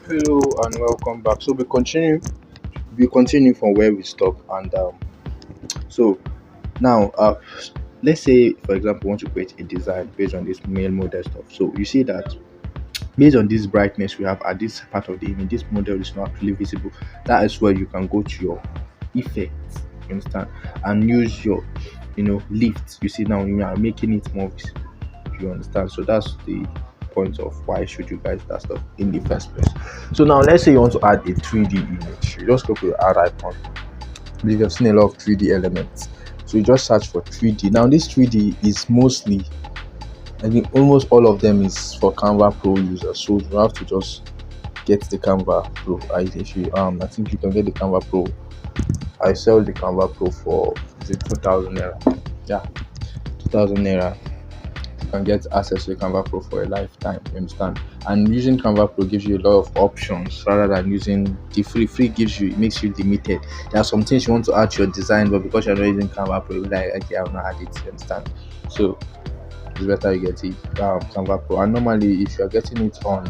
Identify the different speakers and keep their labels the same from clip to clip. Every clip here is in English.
Speaker 1: Hello and welcome back. So we continue from where we stopped, and so now let's say for example we want to create a design based on this male model stuff. So you see that based on this brightness we have at this part of the image, this model is not actually visible. That is where you can go to your effects, you understand, and use your lift. You see now you are making it more visible. You understand? So that's the point of why should you guys that stuff in the first place. So now let's say you want to add a 3D image. You just go to your add icon. Because you've seen a lot of 3D elements. So you just search for 3D. Now this 3D is mostly, I think almost all of them is for Canva Pro users. So you have to just get the Canva Pro. I think you can get the Canva Pro. I sell the Canva Pro for 2,000 naira. Yeah, 2,000 naira. You can get access to the Canva Pro for a lifetime. You understand? And using Canva Pro gives you a lot of options rather than using the free. Free gives you, it makes you limited. There are some things you want to add to your design, but because you're not using Canva Pro, you're like, okay, I'll not add it. You understand? So it's better you get it Canva Pro. And normally, if you're getting it on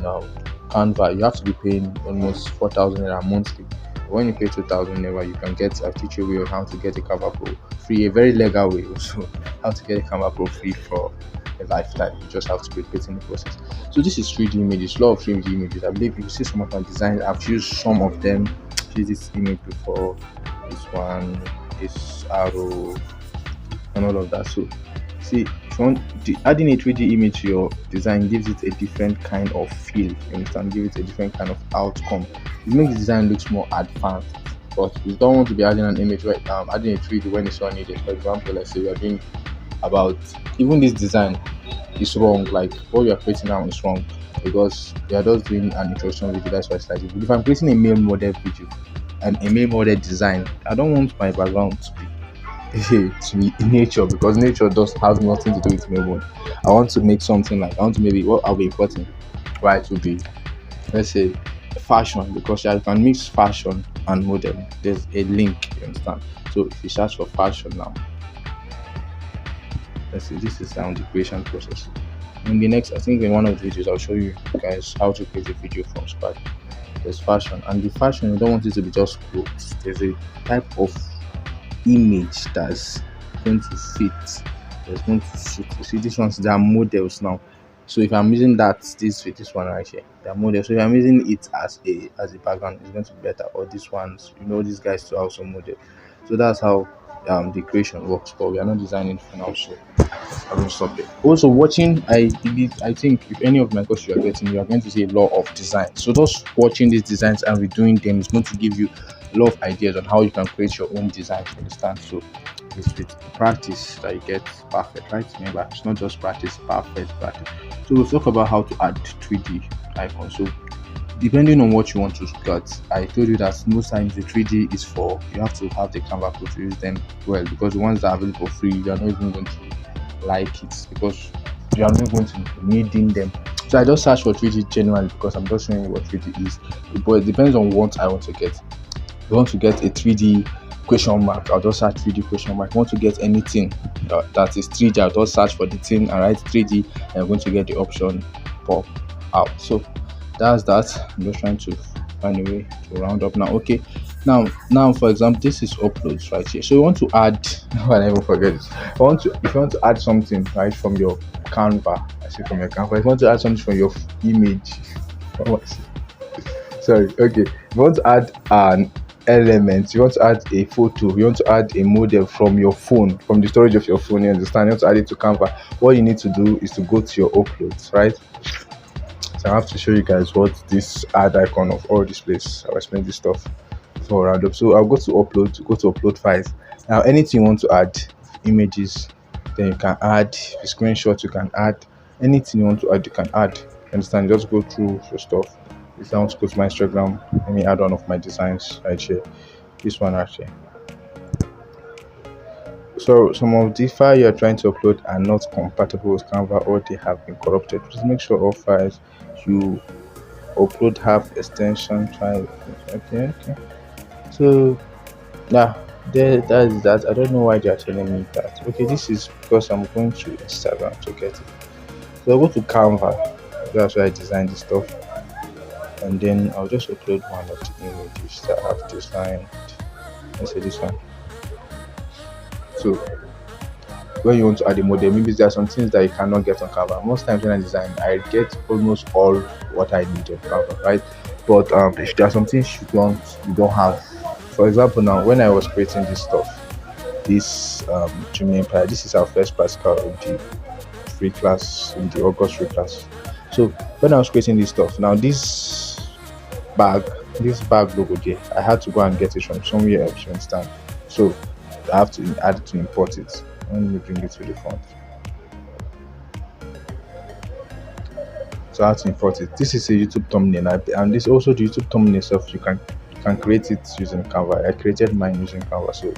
Speaker 1: Canva, you have to be paying almost 4,000 naira monthly. When you pay 2,000 naira, you can get a teacher way on how to get a Canva Pro free, a very legal way also, how to get a Canva Pro free for a lifetime. You just have to be repeating the process. So this is 3D images, a lot of 3D images. I believe you see some of my designs. I've used some of them. Used this image before, this one, this arrow, and all of that. So see, if you want adding a 3D image to your design gives it a different kind of feel. You understand? Give it a different kind of outcome. It makes the design looks more advanced. But you don't want to be adding an image right now, adding a 3D when it's not needed. For example, let's say you're doing about even this design is wrong, like what you are creating now is wrong because you are just doing an introduction video. That's why it's like if I'm creating a male model video and a male model design, I don't want my background to be in nature because nature does have nothing to do with male model. I want to make something like I want to maybe what I'll be important right to be, let's say, fashion, because you can mix fashion and model. There's a link, you understand? So if you search for fashion now, let's see, this is the creation process. In the next, I think in one of the videos I'll show you guys how to create a video from scratch. There's fashion, and the fashion you don't want it to be just clothes. There's a type of image that's going to fit, that's going to suit. You see, these ones they are models now. So if I'm using this one right here, they are models. So if I'm using it as a background, it's going to be better. Or these ones, these guys to also model. So that's how the creation works. But we are not designing for now, so I will stop it. Also, watching, I think if any of my courses you are going to see a lot of designs. So just watching these designs and redoing them is going to give you a lot of ideas on how you can create your own design. You understand? So it's with practice that you get perfect, right? Remember, it's not just practice, perfect practice. So we'll talk about how to add 3D icons. So depending on what you want to cut, I told you that most times the 3D is for you have to have the Canva Pro to use them well, because the ones that are available for free you are not even going to like it because you are not going to needing them. So I just search for 3D generally because I'm just showing you what 3D is, but it depends on what I want to get. If I want to get a 3D question mark, I'll just search 3D question mark. If I want to get anything that is 3D, I'll just search for the thing and write 3D, and I'm going to get the option pop out. So that's that. I'm just trying to find a way to round up now. Okay, now for example, this is uploads right here. So you want to add I never forget it. If you want to add something right from your Canva, I say from your Canva. If you want to add something from your image, sorry, okay. If you want to add an element, you want to add a photo, you want to add a model from your phone, from the storage of your phone, you understand? You want to add it to Canva. What you need to do is to go to your uploads, right? So I have to show you guys what this add icon of all this place. I'll explain this stuff for round up. So I'll go to upload files. Now anything you want to add, images, then you can add the screenshot, you can add anything you want to add, you can add. Understand? Just go through your stuff. If I want to go to my Instagram, let me add one of my designs right here. This one right here. So some of the files you are trying to upload are not compatible with Canva or they have been corrupted. Just make sure all files you upload have extension file. Okay. So yeah, that is that. I don't know why they are telling me that. Okay, this is because I'm going to Instagram to get it. So I go to Canva. That's where I designed this stuff. and then I'll just upload one of the images that I've designed. Let's say this one. So when you want to add a model, maybe there are some things that you cannot get on Canva. Most times when I design, I get almost all what I need on Canva, right? But if there are some things you don't have. For example, now when I was creating this stuff, this Junior Empire, this is our first practical in the free class, in the August free class. So when I was creating this stuff, now bag, this bag logo there, I had to go and get it from somewhere else, you understand? So I have to add to import it. Let me bring it to the front. So I have to import it. This is a YouTube thumbnail, and this also the YouTube thumbnail itself. You can create it using Canva. I created mine using Canva. So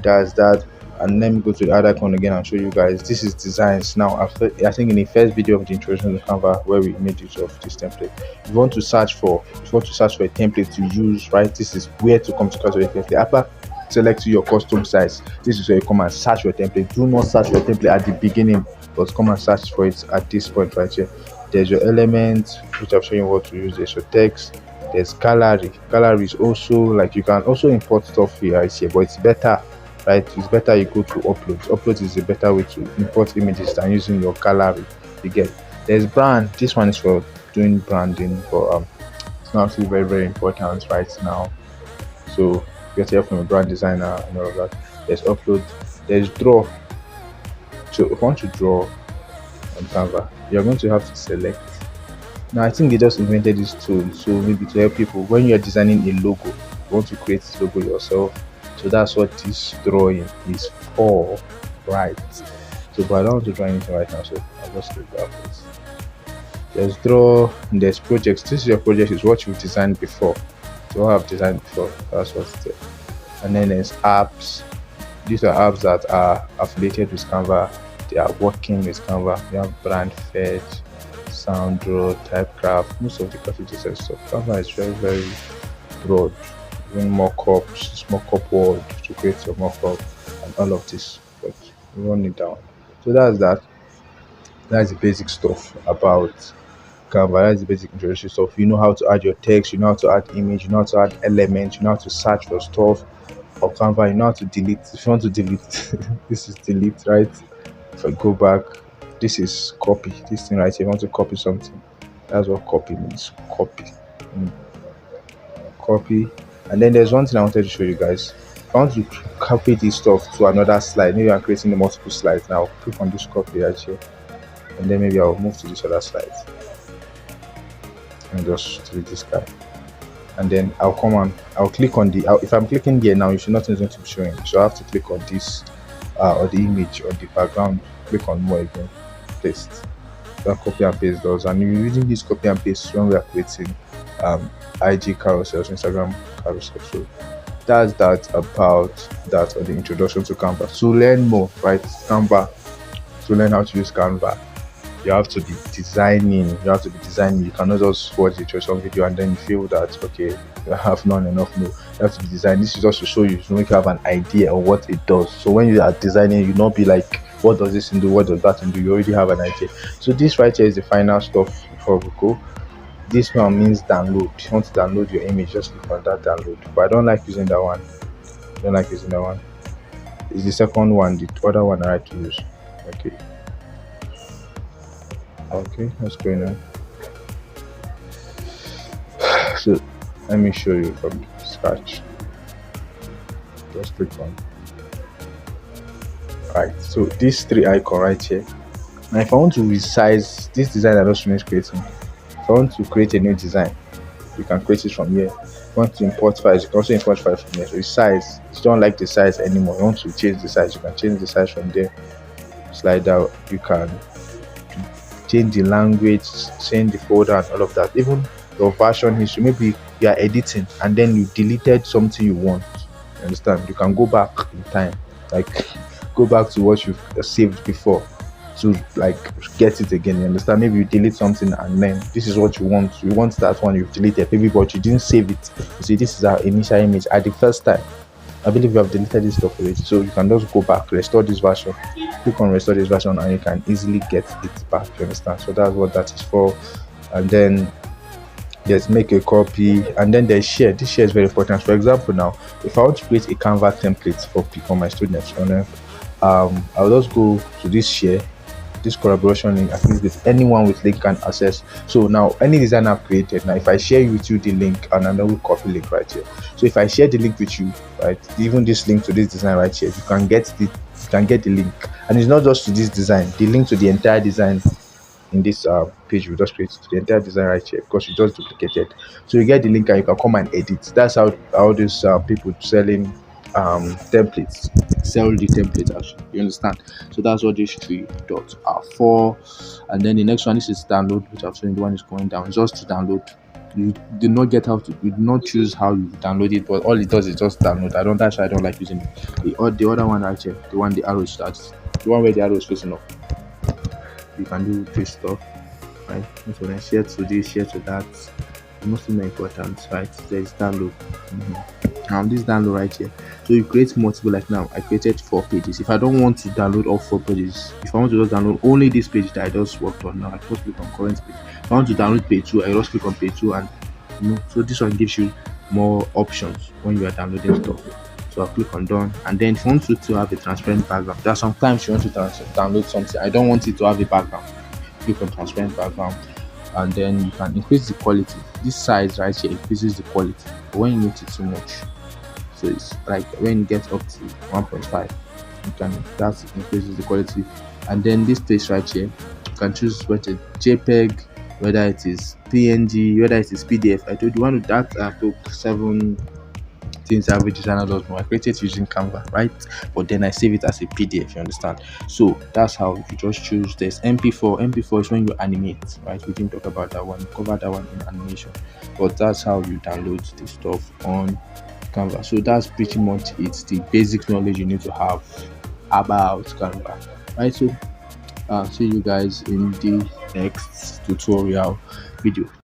Speaker 1: that's that. And let me go to the other icon again and show you guys. This is designs. Now after, I think in the first video of the introduction to Canva where we made use of this template, if you want to search for a template to use, right, this is where to come to calculate template. After selecting your custom size, this is where you come and search for a template. Do not search for a template at the beginning, but come and search for it at this point right here. There's your elements, which I've shown you what to use. There's your text. There's gallery. Gallery is also like you can also import stuff here, right here, but it's better, right? It's better you go to uploads. Uploads is a better way to import images than using your gallery. You get. There's brand. This one is for doing branding, but it's not actually very, very important right now. So get help from a brand designer and all of that. There's upload. There's draw. So if you want to draw on Canva, you're going to have to select. Now I think they just invented this tool, so maybe to help people when you're designing a logo, you want to create this logo yourself. So that's what this drawing is for, right? So but I don't want to draw anything right now, so I'll just leave that place. There's draw, there's projects. This is your project, is what you've designed before. So what I've designed before, that's what's there. And then there's apps. These are apps that are affiliated with Canva. They are working with Canva. We have brand fetch, SoundDraw, Typecraft, most of the graphic design stuff. Canva is very, very broad. Even mock-up world to create your mock-up and all of this. But we run it down. So that's that. That's the basic stuff about Canva. That's the basic introductory stuff. You know how to add your text, you know how to add image, you know how to add elements, you know how to search for stuff. For Canva, you know how to delete. If you want to delete, this is delete, right? If I go back, this is copy. This thing right here, if you want to copy something, that's what copy means. Copy. Copy. And then there's one thing I wanted to show you guys. If I want to copy this stuff to another slide, maybe I'm creating the multiple slides now. I'll click on this copy right here, and then maybe I'll move to this other slide and just delete this guy. And then I'll come on, I'll click on the, if I'm clicking here now, you should nothing is going to be showing. So I have to click on this or the image or the background, click on more again, paste. That copy and paste does. And you're using this copy and paste when we are creating IG carousels, Instagram carousels. So that's that about that, or the introduction to Canva. To learn more, right? Canva, to learn how to use Canva, you have to be designing. You cannot just watch the tutorial video and then you feel that okay, you have not enough. No, you have to be designing. This is just to show you, to make you have an idea of what it does. So when you are designing, you not be like, what does this do, what does that do? You already have an idea. So this right here is the final stuff before we go. This one means download. If you want to download your image, just click on that download. But I don't like using that one. It's the second one, the other one I like to use. Okay, what's going on? So let me show you from scratch. Just click on. Right, so these three icons right here. Now if I want to resize this design I just finished creating, if I want to create a new design, you can create it from here. If you want to import files, you can also import files from here. So resize, if you don't like the size anymore, you want to change the size, you can change the size from there. Slide out, you can change the language, change the folder and all of that. Even your version history, maybe you are editing and then you deleted something you want, you understand, you can go back in time, like go back to what you've saved before to like get it again, you understand. Maybe you delete something and then this is what you want that one you've deleted maybe, but you didn't save it. You see, this is our initial image at the first time. I believe you have deleted this stuff already, so you can just go back, restore this version, click on restore this version, and you can easily get it back, you understand. So that's what that is for. And then Yes, make a copy, and then there's share. This share is very important. For example, now if I want to create a Canva template for my students, I'll just go to this share, this collaboration link. At least with anyone with link can access. So now any design I've created, now if I share with you the link, and another copy link right here. So if I share the link with you, right, even this link to this design right here, you can get the link, and it's not just to this design, the link to the entire design in this page we just created, to the entire design right here, because you just duplicated. So you get the link and you can come and edit. That's how all these people selling templates sell the template actually. You understand? So that's what these three dots are for. And then the next one, this is download, which I've shown you, the one is going down. It's just to download. You did not get how to, you did not choose how you download it, but all it does is just download. That's why I don't like using it. The other one right here, the one the arrow starts, the one where the arrow is facing up, you can do this stuff, right? So then share to this, share to that. The most important, right? There is download. This download right here. So you create multiple. Like now, I created 4 pages. If I don't want to download all 4 pages, if I want to just download only this page that I just worked on now, I just click on current page. If I want to download page 2, I just click on page 2, and so this one gives you more options when you are downloading stuff. So I'll click on done, and then if you want to have a transparent background, there are sometimes you want to download something, I don't want it to have a background, click on transparent background, and then you can increase the quality. This size right here increases the quality, but when you make it too much, so it's like when it gets up to 1.5, you can, that increases the quality. And then this place right here, you can choose whether JPEG, whether it is PNG, whether it is PDF. I told you one of that I took 7 things every designer does more. I created using Canva, right? But then I save it as a PDF, you understand? So that's how you just choose this. MP4. MP4 is when you animate, right? We didn't talk about that one, we covered that one in animation. But that's how you download the stuff on Canva. So that's pretty much it. The basic knowledge you need to have about Canva, right? So see you guys in the next tutorial video.